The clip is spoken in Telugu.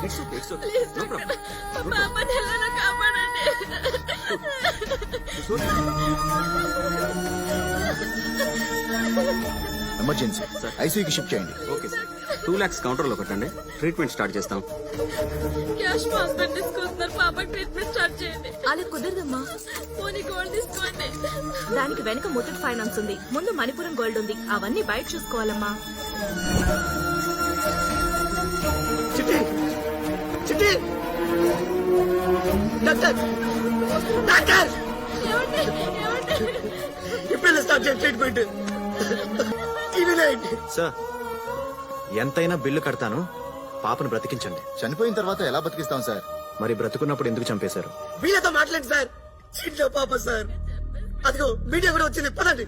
It's okay please no doctor, problem మా పాపని ఎలా కాపాడండి. ఎమర్జెన్సీ ఐసీయూకి షిఫ్ట్ చేయండి. ఓకే సార్ 2 lakhs కౌంటర్ లో కట్టండి ట్రీట్మెంట్ స్టార్ట్ చేస్తాం. క్యాష్ మా హస్బెండ్ తీసుకొస్తున్నారు, పాపకి ట్రీట్మెంట్ స్టార్ట్ చేయండి. అలా కుదరదమ్మా. పోనీ గోల్డ్ తీసుకోండి. దానికి వెనక ముత్తూట్ ఫైనాన్స్ ఉంది, ముందు మణిపురం గోల్డ్ ఉంది. అవన్నీ బయట చూసుకోవాలమ్మా. చిట్టి చిట్టి డాక్టర్ డాక్టర్ ఏమండి ఏమండి ఇప్పుడు స్టార్ట్ చేయండి ట్రీట్మెంట్. సార్ ఎంతైనా బిల్లు కడతాను, పాపను బ్రతికించండి. చనిపోయిన తర్వాత ఎలా బతికిస్తాం సార్? మరి బ్రతుకున్నప్పుడు ఎందుకు చంపేశారు? వీళ్ళతో మాట్లాడండి సార్. చిన్న పాప సార్. అదిగో మీడియా కూడా వచ్చింది, పదండి.